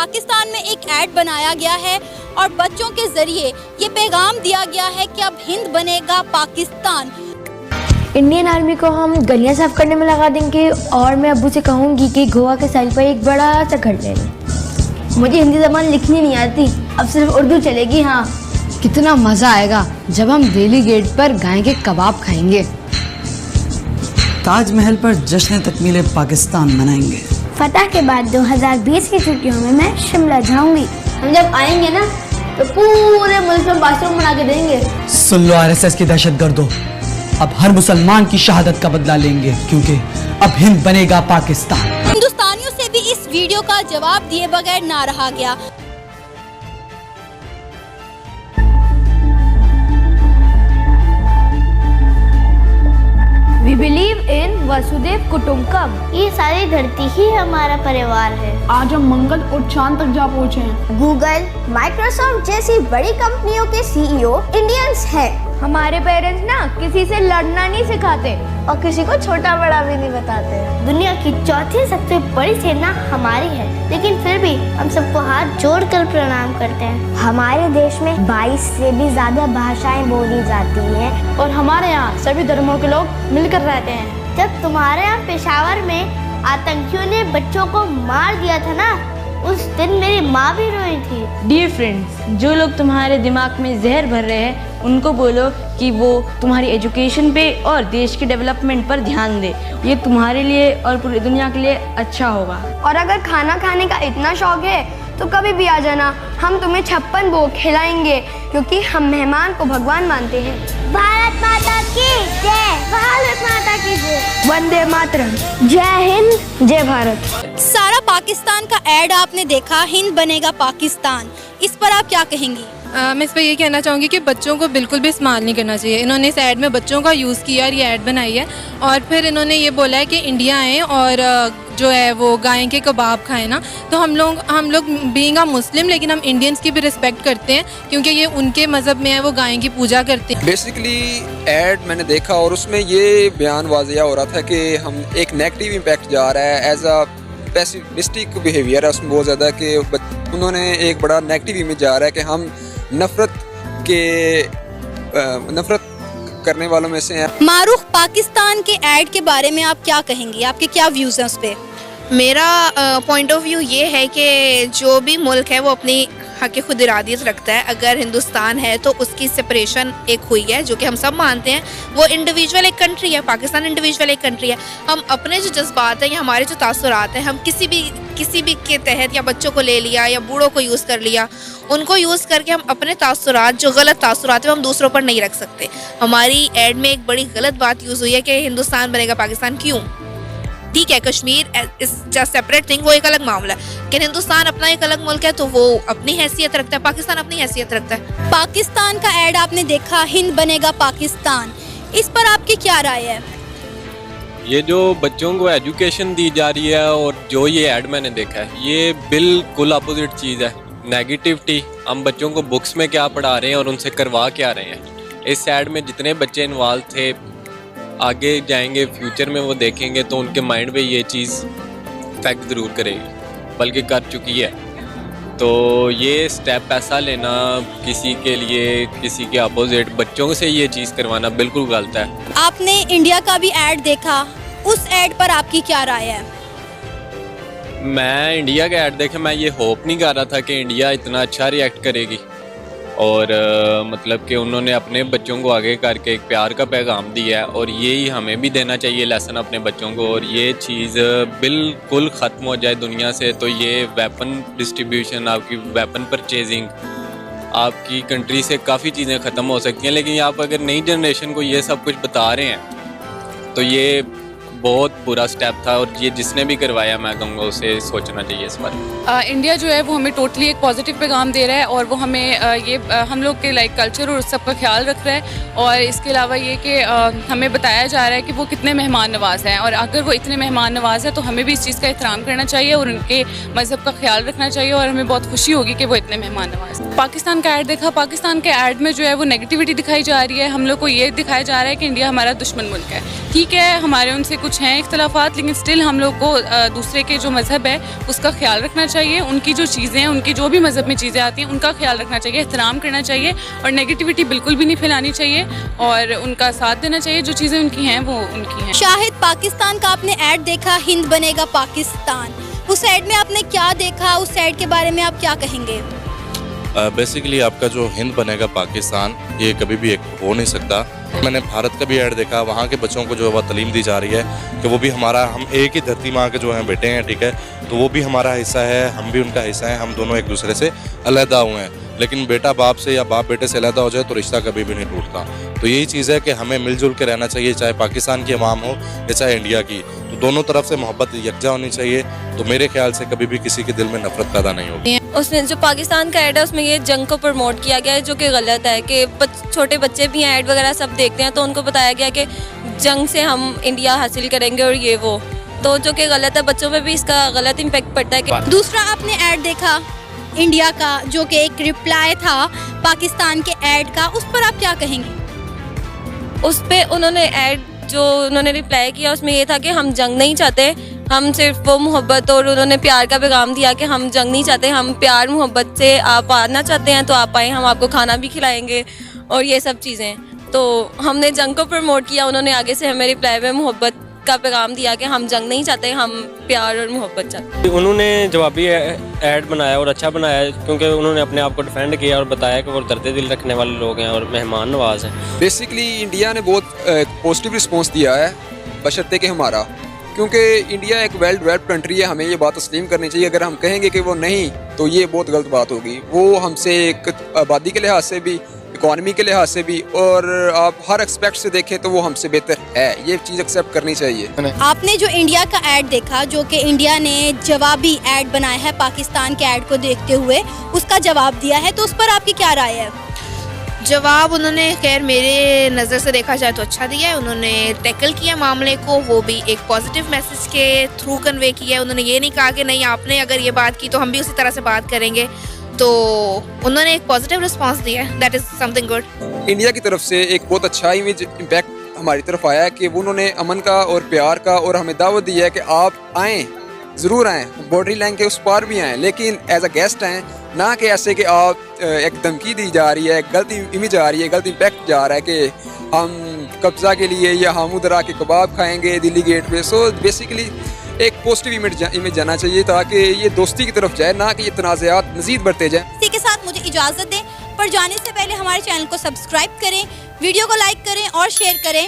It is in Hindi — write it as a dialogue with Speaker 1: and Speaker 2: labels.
Speaker 1: पाकिस्तान में एक ऐड बनाया गया है और बच्चों के जरिए ये पैगाम दिया गया है कि अब हिंद बनेगा पाकिस्तान।
Speaker 2: इंडियन आर्मी को हम गलियां साफ करने में लगा देंगे और मैं अब्बू से कहूँगी कि गोवा के साइड पर एक बड़ा सा घर ले लें। मुझे हिंदी ज़बान लिखनी नहीं आती, अब सिर्फ उर्दू चलेगी। हाँ,
Speaker 3: कितना मज़ा आएगा जब हम दिल्ली गेट पर गाय के कबाब खाएंगे।
Speaker 4: ताजमहल पर जश्न तकमील पाकिस्तान मनाएंगे।
Speaker 2: फतह के बाद 2020 की छुट्टियों में मैं शिमला जाऊंगी। हम जब आएंगे ना तो पूरे मुल्क में बाथरूम बना के देंगे।
Speaker 4: सुन लो आरएसएस की दहशतगर्दों, अब हर मुसलमान की शहादत का बदला लेंगे, क्योंकि अब हिंद बनेगा पाकिस्तान।
Speaker 1: हिंदुस्तानियों से भी इस वीडियो का जवाब दिए बगैर ना रहा गया।
Speaker 2: We believe in Vasudev कुटुंबकम। ये सारी धरती ही हमारा परिवार है।
Speaker 3: आज हम मंगल और चांद तक जा पहुँचे हैं।
Speaker 2: गूगल, माइक्रोसॉफ्ट जैसी बड़ी कंपनियों के सीईओ इंडियंस हैं। हमारे पेरेंट्स ना किसी से लड़ना नहीं सिखाते और किसी को छोटा बड़ा भी नहीं बताते। दुनिया की चौथी सबसे बड़ी सेना हमारी है, लेकिन फिर भी हम सबको हाथ जोड़कर प्रणाम करते हैं। हमारे देश में 22 से भी ज्यादा भाषाएं बोली जाती हैं और हमारे यहाँ सभी धर्मों के लोग मिलकर रहते हैं। जब तुम्हारे यहाँ पेशावर में आतंकियों ने बच्चों को मार दिया था ना, उस दिन मेरी माँ भी रोई थी।
Speaker 5: डियर फ्रेंड्स, जो लोग तुम्हारे दिमाग में जहर भर रहे हैं उनको बोलो कि वो तुम्हारी एजुकेशन पे और देश के डेवलपमेंट पर ध्यान दे। ये तुम्हारे लिए और पूरी दुनिया के लिए अच्छा होगा।
Speaker 2: और अगर खाना खाने का इतना शौक है तो कभी भी आ जाना, हम तुम्हें 56 भोग खिलाएंगे, क्योंकि हम मेहमान को भगवान मानते हैं। भारत माता की जय, भारत माता की जय, वंदे मातरम, जय हिंद, जय भारत।
Speaker 1: सारा पाकिस्तान का ऐड आपने देखा, हिंद बनेगा पाकिस्तान, इस पर आप क्या कहेंगी?
Speaker 6: मैं इस पर ये कहना चाहूँगी कि बच्चों को बिल्कुल भी इस्तेमाल नहीं करना चाहिए। इन्होंने इस ऐड में बच्चों का यूज़ किया और ये ऐड बनाई है, और फिर इन्होंने ये बोला है कि इंडिया आए और जो है वो गाय के कबाब खाएं ना। तो हम लोग बीइंग अ मुस्लिम, लेकिन हम इंडियंस की भी रिस्पेक्ट करते हैं, क्योंकि ये उनके मज़हब में है, वो गाय की पूजा करते हैं।
Speaker 7: बेसिकली ऐड मैंने देखा और उसमें ये बयान वाज़िया हो रहा था कि हम एक नेगेटिव इम्पैक्ट जा रहा है, एज अ पेसिमिस्टिक बिहेवियर है उसमें बहुत ज़्यादा, कि उन्होंने एक बड़ा नेगेटिव इमेज जा रहा है कि हम नफरत करने वालों में से हैं।
Speaker 1: मारूफ, पाकिस्तान के ऐड के बारे में आप क्या कहेंगी? आपके क्या व्यूज़ हैं उस पर?
Speaker 8: मेरा पॉइंट ऑफ व्यू ये है कि जो भी मुल्क है वो अपनी हक खुद इरादियत रखता है। अगर हिंदुस्तान है तो उसकी सेपरेशन एक हुई है, जो कि हम सब मानते हैं। वो इंडिविजुअल एक कंट्री है, पाकिस्तान इंडिविजुअल एक कंट्री है। हम अपने जो जज्बात हैं या हमारे जो तासुरात हैं, हम किसी भी के तहत या बच्चों को ले लिया या बूढ़ों को यूज़ कर लिया, उनको यूज़ करके हम अपने तासुरात, जो गलत तासुरात है, हम दूसरों पर नहीं रख सकते। हमारी ऐड में एक बड़ी गलत बात यूज़ हुई है कि हिंदुस्तान बनेगा पाकिस्तान। क्यों? ठीक है, Kashmir is just separate thing, वो एक अलग मामला है, लेकिन हिंदुस्तान अपना एक अलग मुल्क है, तो वो अपनी हैसियत रखता है, पाकिस्तान अपनी हैसियत रखता है।
Speaker 1: पाकिस्तान का ऐड आपने देखा, हिंद बनेगा पाकिस्तान, इस पर आपकी क्या राय है?
Speaker 9: ये जो बच्चों को एजुकेशन दी जा रही है और जो ये ऐड मैंने देखा है, ये बिल्कुल अपोजिट चीज़ है। नेगेटिविटी, हम बच्चों को बुक्स में क्या पढ़ा रहे हैं और उनसे करवा क्या रहे हैं। इस ऐड में जितने बच्चे इन्वॉल्व थे, आगे जाएंगे फ्यूचर में वो देखेंगे तो उनके माइंड पे ये चीज़ इफेक्ट ज़रूर करेगी, बल्कि कर चुकी है। तो ये स्टेप ऐसा लेना किसी के लिए, किसी के अपोजिट बच्चों से ये चीज़ करवाना बिल्कुल गलत है।
Speaker 1: आपने इंडिया का भी ऐड देखा, उस ऐड पर आपकी क्या राय है?
Speaker 9: मैं इंडिया का ऐड देखे, मैं ये होप नहीं कर रहा था कि इंडिया इतना अच्छा रिएक्ट करेगी, और मतलब कि उन्होंने अपने बच्चों को आगे करके एक प्यार का पैगाम दिया है, और यही हमें भी देना चाहिए लेसन अपने बच्चों को। और ये चीज़ बिल्कुल ख़त्म हो जाए दुनिया से, तो ये वेपन डिस्ट्रीब्यूशन, आपकी वेपन परचेजिंग, आपकी कंट्री से काफ़ी चीज़ें ख़त्म हो सकती हैं। लेकिन आप अगर नई जनरेशन को ये सब कुछ बता रहे हैं तो ये बहुत बुरा स्टेप था, और ये जिसने भी करवाया मैं कहूँगा उसे सोचना चाहिए इस बार।
Speaker 6: इंडिया जो है वो हमें टोटली एक पॉजिटिव पैगाम दे रहा है, और वो हमें हम लोग के कल्चर और सब का ख्याल रख रहा है। और इसके अलावा ये कि हमें बताया जा रहा है कि वो कितने मेहमान नवाज हैं, और अगर वो इतने मेहमान नवाज हैं तो हमें भी इस चीज़ का एहतराम करना चाहिए और उनके मज़हब का ख्याल रखना चाहिए, और हमें बहुत खुशी होगी कि वो इतने मेहमान नवाज हैं। पाकिस्तान का ऐड देखा, पाकिस्तान के ऐड में जो है वो नेगेटिविटी दिखाई जा रही है। हम लोग को ये दिखाया जा रहा है कि इंडिया हमारा दुश्मन मुल्क है। ठीक है, हमारे उनसे कुछ कुछ हैं इख्तलाफात, लेकिन स्टिल हम लोग को दूसरे के जो मज़हब है उसका ख्याल रखना चाहिए, उनकी जो चीज़ें हैं, उनकी जो भी मज़हब में चीज़ें आती हैं उनका ख्याल रखना चाहिए, एहतराम करना चाहिए और नेगेटिविटी बिल्कुल भी नहीं फैलानी चाहिए और उनका साथ देना चाहिए। जो चीज़ें उनकी हैं वो उनकी हैं।
Speaker 1: शाहिद, पाकिस्तान का आपने ऐड देखा, हिंद बनेगा पाकिस्तान, उस ऐड में आपने क्या देखा, उस ऐड के बारे में आप क्या कहेंगे?
Speaker 10: बेसिकली आपका जो हिंद बनेगा पाकिस्तान, ये कभी भी एक हो नहीं सकता। मैंने भारत का भी ऐड देखा, वहाँ के बच्चों को जो है वह तालीम दी जा रही है कि वो भी हमारा, हम एक ही धरती माँ के जो हैं बेटे हैं, ठीक है, तो वो भी हमारा हिस्सा है, हम भी उनका हिस्सा है, हम दोनों एक दूसरे से अलहदा हुए हैं। लेकिन बेटा बाप से या बाप बेटे से अलहदा हो जाए तो रिश्ता कभी भी नहीं टूटता। तो यही चीज़ है कि हमें मिलजुल के रहना चाहिए, चाहे पाकिस्तान की अवाम हो या चाहे इंडिया की, तो दोनों तरफ से मोहब्बत यकजा होनी चाहिए। तो मेरे ख्याल से कभी भी किसी के दिल में नफरत पैदा नहीं होगी।
Speaker 11: उसमें जो पाकिस्तान का ऐड है उसमें ये जंग को प्रमोट किया गया है, जो कि गलत है कि छोटे बच्चे भी ऐड वगैरह सब देखते हैं तो उनको बताया गया कि जंग से हम इंडिया हासिल करेंगे और ये वो, तो जो कि गलत है। बच्चों पे भी इसका गलत इम्पैक्ट पड़ता है कि
Speaker 1: दूसरा आपने ऐड देखा इंडिया का, जो कि एक रिप्लाई था पाकिस्तान के ऐड का, उस पर आप क्या कहेंगे?
Speaker 11: उस पे उन्होंने ऐड जो उन्होंने रिप्लाई किया उसमें ये था कि हम जंग नहीं चाहते, हम सिर्फ वो मोहब्बत और उन्होंने प्यार का पैगाम दिया कि हम जंग नहीं चाहते, हम प्यार मोहब्बत से आप आना चाहते हैं तो आप आए, हम आपको खाना भी खिलाएंगे और ये सब चीज़ें। तो हमने जंग को प्रमोट किया, उन्होंने आगे से हमें रिप्लाई में मोहब्बत का पैगाम दिया कि हम जंग नहीं चाहते, हम प्यार और मोहब्बत चाहते हैं।
Speaker 12: उन्होंने जवाबी ऐड बनाया और अच्छा बनाया क्योंकि उन्होंने अपने आप को डिफेंड किया और बताया कि वो दर्द दिल रखने वाले लोग हैं और मेहमान नवाज हैं।
Speaker 7: बेसिकली इंडिया ने बहुत पॉजिटिव रिस्पॉन्स दिया है, बशर्ते कि हमारा, क्योंकि इंडिया एक वेल डेवलप्ड कंट्री है, हमें ये बात तस्लीम करनी चाहिए। अगर हम कहेंगे कि वो नहीं, तो ये बहुत गलत बात होगी। वो हमसे एक आबादी के लिहाज से भी, इकॉनमी के लिहाज से भी, और आप हर एक्सपेक्ट से देखें तो वो हमसे बेहतर है, ये चीज़ एक्सेप्ट करनी चाहिए।
Speaker 1: आपने जो इंडिया का ऐड देखा, जो कि इंडिया ने जवाबी ऐड बनाया है पाकिस्तान के ऐड को देखते हुए, उसका जवाब दिया है, तो उस पर आपकी क्या राय है?
Speaker 8: जवाब उन्होंने खैर मेरे नज़र से देखा जाए तो अच्छा दिया है। उन्होंने टैकल किया मामले को, वो भी एक पॉजिटिव मैसेज के थ्रू कन्वे किया है। उन्होंने ये नहीं कहा कि नहीं आपने अगर ये बात की तो हम भी उसी तरह से बात करेंगे, तो उन्होंने एक पॉजिटिव रिस्पांस दिया है, that is something good.
Speaker 7: India की तरफ से एक बहुत अच्छा इमेज इम्पैक्ट हमारी तरफ आया है कि उन्होंने अमन का और प्यार का और हमें दावत दी है कि आप आएँ, ज़रूर आएँ, बॉर्डरी लाइन के उस पार भी आएँ, लेकिन एज अ गेस्ट आएँ, ना कि ऐसे कि आप एक धमकी दी जा रही है, गलती इमेज आ रही है, गलत इम्पैक्ट जा रहा है कि हम कब्ज़ा के लिए या हम उधर आके कबाब खाएंगे दिल्ली गेट पे। सो बेसिकली एक पॉजिटिव इमेज जाना चाहिए ताकि ये दोस्ती की तरफ जाए, ना कि ये तनाज़ात मज़ीद बढ़ते जाएं।
Speaker 1: इसी के साथ मुझे इजाज़त दें, पर जाने से पहले हमारे चैनल को सब्सक्राइब करें, वीडियो को लाइक करें और शेयर करें